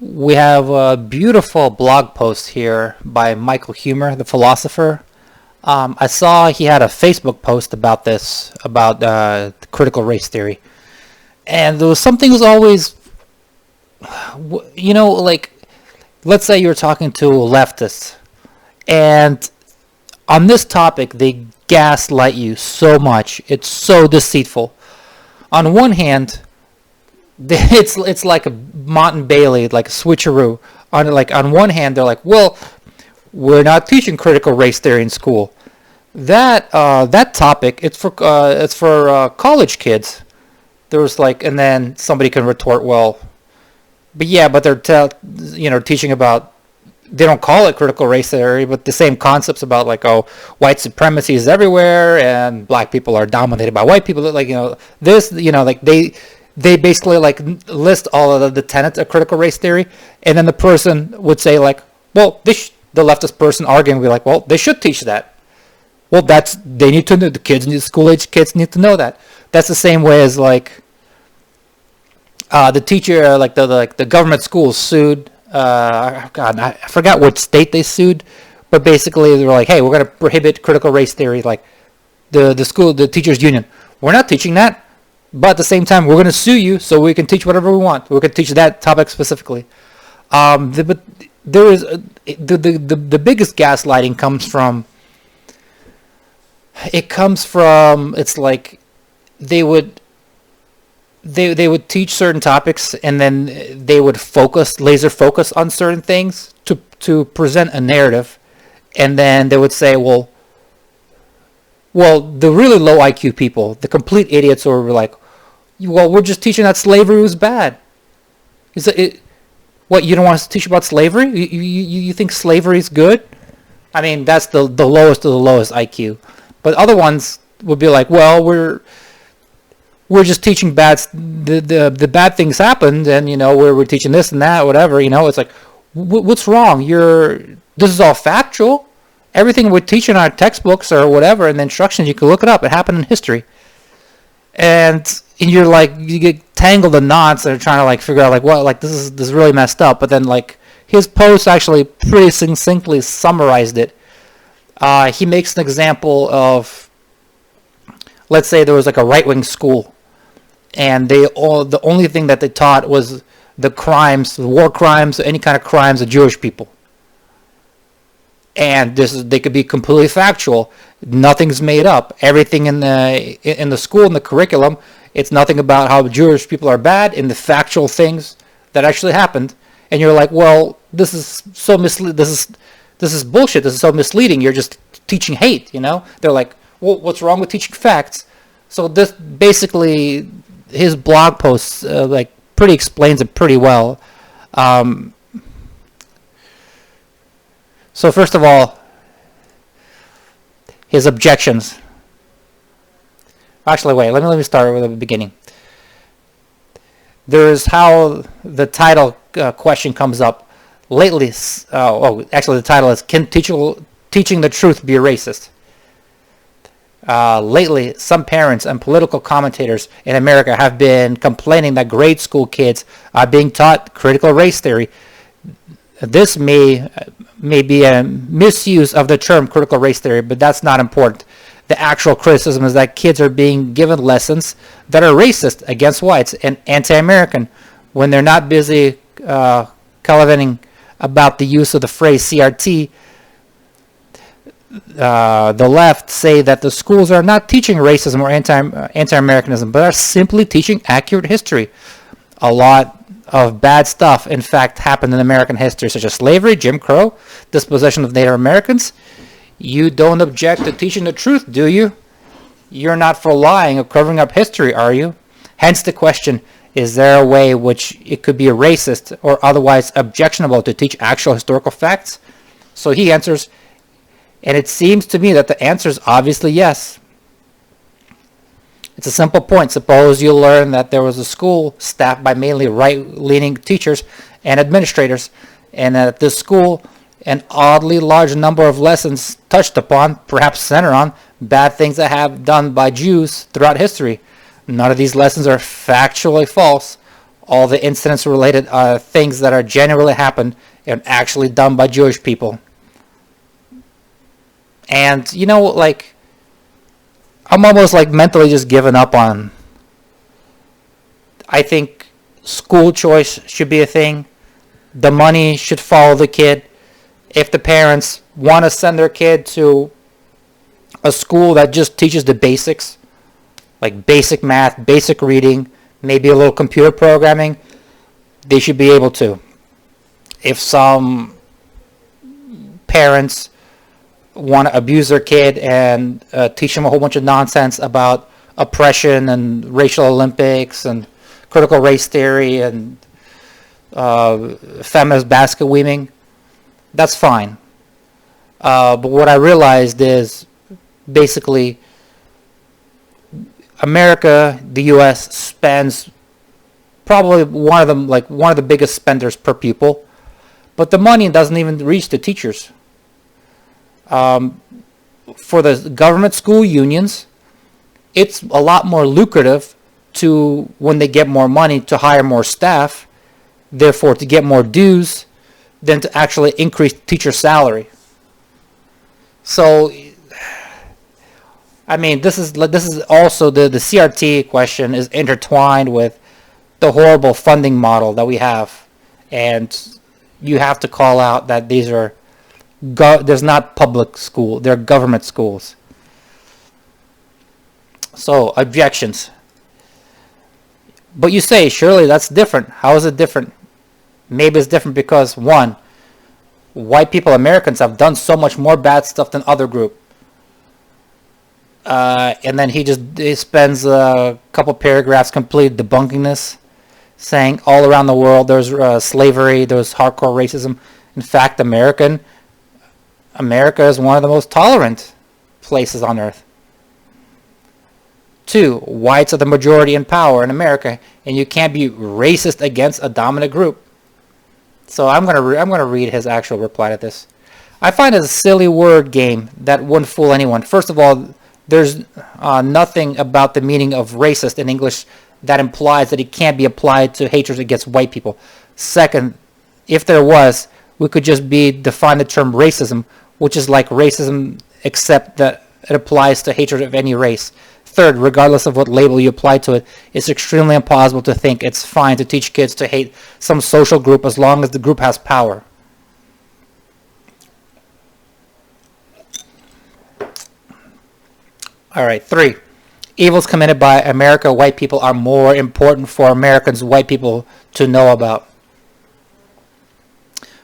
We have a beautiful blog post here by Michael Huemer, the philosopher. I saw he had a Facebook post about this, about critical race theory. And there was something was always, like, let's say you're talking to leftists, and on this topic, they gaslight you so much. It's so deceitful. On one hand, it's like a Mont and Bailey, like a switcheroo. On one hand, they're like, well, we're not teaching critical race theory in school. That topic, it's for college kids. There was like, and then somebody can retort, well, but they're teaching about, they don't call it critical race theory, but the same concepts about like, oh, white supremacy is everywhere and black people are dominated by white people. Like, like they basically like list all of the tenets of critical race theory, and then the person would say like, well, the leftist person arguing would be like, well, they should teach that. Well, they need to know, school age kids need to know that. That's the same way as like the teacher, like the government schools sued. God, I forgot what state they sued, but basically they were like, hey, we're going to prohibit critical race theory. Like the teachers union, we're not teaching that, but at the same time, we're going to sue you so we can teach whatever we want. We're going to teach that topic specifically. But there is the biggest gaslighting comes from. It's like they would teach certain topics, and then they would laser focus on certain things to present a narrative, and then they would say, well, the really low IQ people, the complete idiots, were like, well, we're just teaching that slavery was bad. What, you don't want us to teach about slavery? You think slavery is good? I mean, that's the lowest of the lowest IQ. But other ones would be like, well, we're just teaching the bad things happened, and we're teaching this and that, whatever. It's like, what's wrong? This is all factual. Everything we're teaching in our textbooks or whatever in the instructions, you can look it up. It happened in history. And you're like, you get tangled in knots and are trying to like figure out like, what, like this is really messed up. But then like his post actually pretty succinctly summarized it. He makes an example of, let's say there was like a right-wing school, and the only thing that they taught was the war crimes, any kind of crimes of Jewish people. And they could be completely factual. Nothing's made up. Everything in the school, in the curriculum, it's nothing about how Jewish people are bad in the factual things that actually happened. And you're like, well, this is so misleading. This is bullshit. This is so misleading. You're just teaching hate. They're like, well, what's wrong with teaching facts? So this basically, his blog posts pretty explains it pretty well. So first of all, his objections. Actually, wait. Let me start with the beginning. There is how the title question comes up. Lately, actually the title is, can teaching the truth be racist? Lately, some parents and political commentators in America have been complaining that grade school kids are being taught critical race theory. This may be a misuse of the term critical race theory, but that's not important. The actual criticism is that kids are being given lessons that are racist against whites and anti-American when they're not busy gallivanting about the use of the phrase CRT. The left say that the schools are not teaching racism or anti-Americanism, but are simply teaching accurate history. A lot of bad stuff, in fact, happened in American history, such as slavery, Jim Crow, dispossession of Native Americans. You don't object to teaching the truth, do you? You're not for lying or covering up history, are you? Hence the question, is there a way which it could be racist or otherwise objectionable to teach actual historical facts? So he answers, and it seems to me that the answer is obviously yes. It's a simple point. Suppose you learn that there was a school staffed by mainly right-leaning teachers and administrators, and at this school, an oddly large number of lessons touched upon, perhaps centered on, bad things that have done by Jews throughout history. None of these lessons are factually false. all the incidents related things that are genuinely happened and actually done by Jewish people. And like, I'm almost like mentally just giving up on. I think school choice should be a thing. The money should follow the kid. If the parents want to send their kid to a school that just teaches the basics, like basic math, basic reading, maybe a little computer programming, they should be able to. If some parents want to abuse their kid and teach them a whole bunch of nonsense about oppression and racial Olympics and critical race theory and feminist basket weaving, that's fine. But what I realized is basically America, the U.S. spends probably one of the biggest spenders per pupil, but the money doesn't even reach the teachers. For the government school unions, it's a lot more lucrative to, when they get more money, to hire more staff, therefore to get more dues, than to actually increase teacher salary. So, I mean, this is also the CRT question is intertwined with the horrible funding model that we have, and you have to call out that these are there's not public school, they're government schools. So, objections. But you say, surely that's different. How is it different? Maybe it's different because, one, white people, Americans, have done so much more bad stuff than other group. And then he spends a couple paragraphs complete debunking this, saying all around the world there's slavery, there's hardcore racism. In fact, America is one of the most tolerant places on earth. Two, whites are the majority in power in America, and you can't be racist against a dominant group. So I'm gonna read his actual reply to this. I find it a silly word game that wouldn't fool anyone. First of all, there's nothing about the meaning of racist in English that implies that it can't be applied to hatred against white people. Second, if there was, we could just define the term racism, which is like racism except that it applies to hatred of any race. Third, regardless of what label you apply to it, it's extremely impossible to think it's fine to teach kids to hate some social group as long as the group has power. Alright, 3. Evils committed by America white people are more important for Americans white people to know about.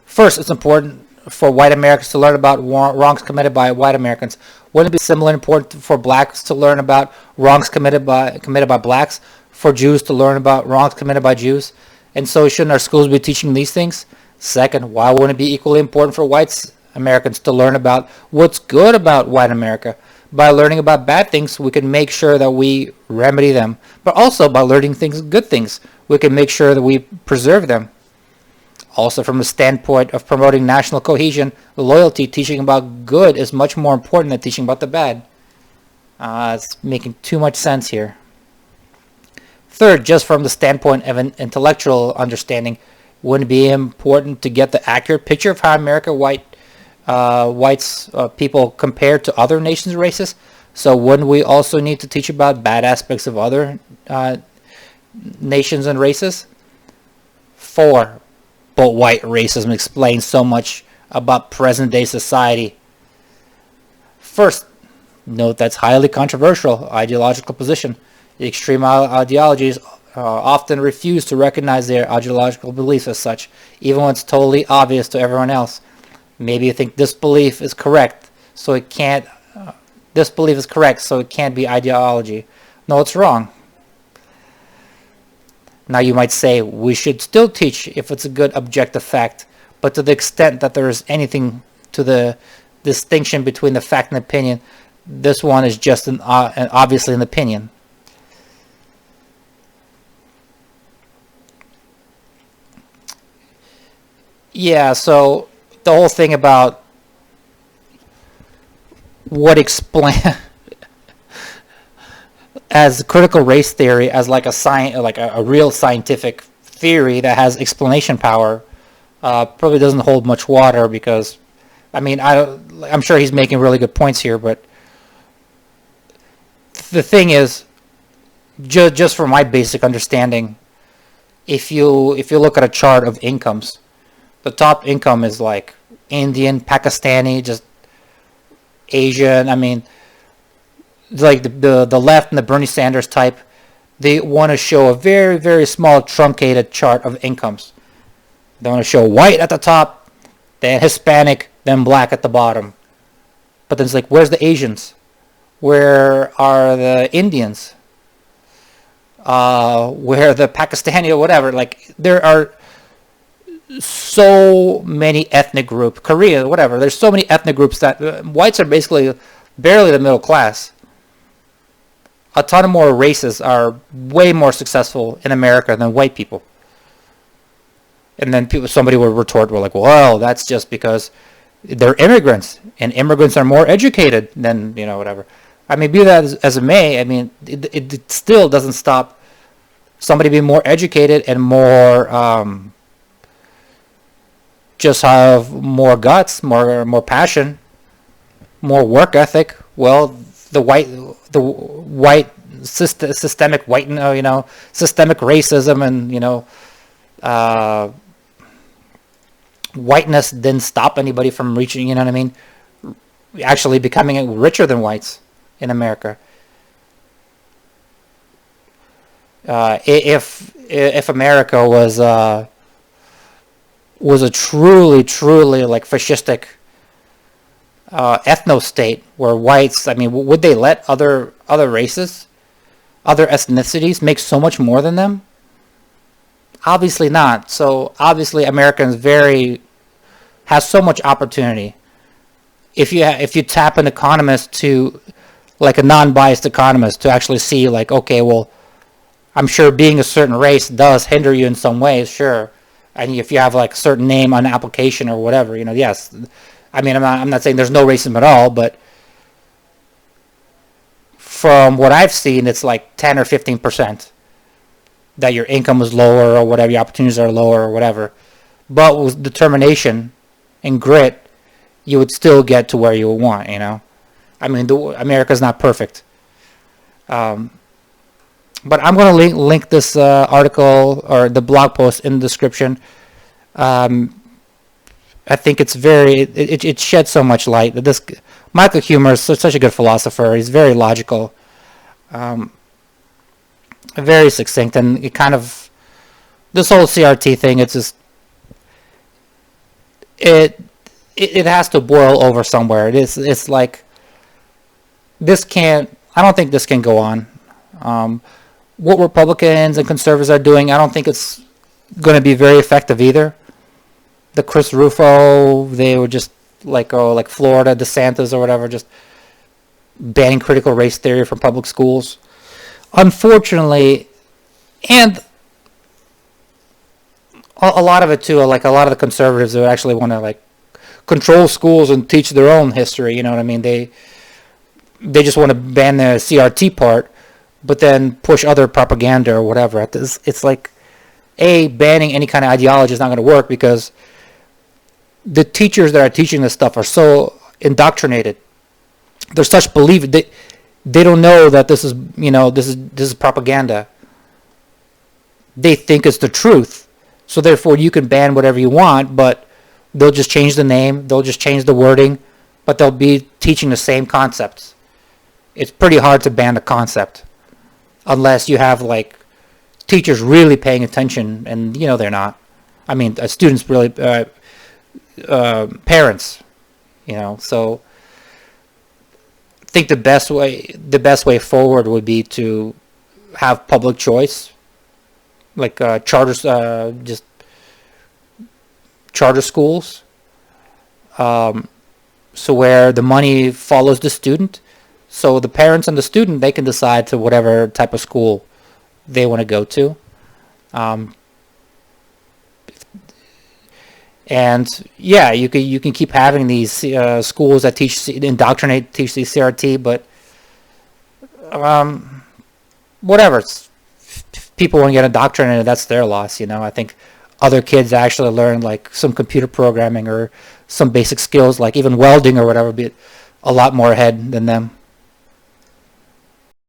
First, it's important for white Americans to learn about wrongs committed by white Americans. Wouldn't it be similarly important for blacks to learn about wrongs committed by blacks, for Jews to learn about wrongs committed by Jews? And so shouldn't our schools be teaching these things? Second, why wouldn't it be equally important for white Americans to learn about what's good about white America? By learning about bad things, we can make sure that we remedy them. But also by learning good things, we can make sure that we preserve them. Also, from the standpoint of promoting national cohesion, loyalty, teaching about good is much more important than teaching about the bad. It's making too much sense here. Third, just from the standpoint of an intellectual understanding, wouldn't it be important to get the accurate picture of how whites people compare to other nations' races? So wouldn't we also need to teach about bad aspects of other nations and races? 4. But white racism explains so much about present-day society. First, note that's highly controversial ideological position. The extreme ideologies often refuse to recognize their ideological beliefs as such, even when it's totally obvious to everyone else. Maybe you think this belief is correct, so it can't. This belief is correct, so it can't be ideology. No, it's wrong. Now you might say, we should still teach if it's a good objective fact, but to the extent that there is anything to the distinction between the fact and opinion, this one is just obviously an opinion. Yeah, so the whole thing about what explain as critical race theory as like a real scientific theory that has explanation power probably doesn't hold much water because, I mean, I'm sure he's making really good points here, but the thing is, just from my basic understanding, if you look at a chart of incomes, the top income is like Indian, Pakistani, just Asian. I mean, like the left and the Bernie Sanders type, they want to show a very, very small truncated chart of incomes. They want to show white at the top, then Hispanic, then black at the bottom. But then it's like, where's the Asians? Where are the Indians? Where are the Pakistani or whatever? Like, there are so many ethnic groups, Korea, whatever. There's so many ethnic groups that whites are basically barely the middle class. A ton of more races are way more successful in America than white people. And then somebody would retort, well, like, well, that's just because they're immigrants, and immigrants are more educated than, whatever. I mean, be that as it may, I mean, it still doesn't stop somebody being more educated and more, just have more guts, more passion, more work ethic. Well, the white systemic systemic racism and whiteness didn't stop anybody from reaching, you know what I mean, actually becoming richer than whites in America. If America was a truly like fascistic ethno state where whites, I mean, would they let other races, other ethnicities make so much more than them? Obviously not. So obviously Americans has so much opportunity. If you tap an economist to, like a non-biased economist, to actually see like, okay, well, I'm sure being a certain race does hinder you in some ways, sure. And if you have like a certain name on an application or whatever, yes. I mean, I'm not saying there's no racism at all, but from what I've seen, it's like 10 or 15% that your income is lower or whatever, your opportunities are lower or whatever. But with determination and grit, you would still get to where you want, I mean, America's not perfect. But I'm going to link this article or the blog post in the description. I think it's it sheds so much light. This Michael Huemer is such a good philosopher. He's very logical, very succinct, and it kind of, this whole CRT thing, it's just, it has to boil over somewhere. It's like, I don't think this can go on. What Republicans and conservatives are doing, I don't think it's going to be very effective either. The Chris Rufo, they were just like Florida, DeSantis or whatever, just banning critical race theory from public schools. Unfortunately, and a lot of it too, like a lot of the conservatives who actually want to like control schools and teach their own history, you know what I mean? They just want to ban the CRT part, but then push other propaganda or whatever. It's like, banning any kind of ideology is not going to work because the teachers that are teaching this stuff are so indoctrinated. There's such belief. They don't know that this is, this is propaganda. They think it's the truth. So therefore you can ban whatever you want, but they'll just change the name, they'll just change the wording, but they'll be teaching the same concepts. It's pretty hard to ban a concept unless you have like teachers really paying attention, and they're not. I mean, students really, parents, so I think the best way forward would be to have public choice, like charters, just charter schools, so where the money follows the student. So the parents and the student, they can decide to whatever type of school they want to go to. And yeah, you can keep having these schools that teach these CRT, but whatever. people want to get indoctrinated, that's their loss. I think other kids actually learn like some computer programming or some basic skills, like even welding or whatever, be a lot more ahead than them.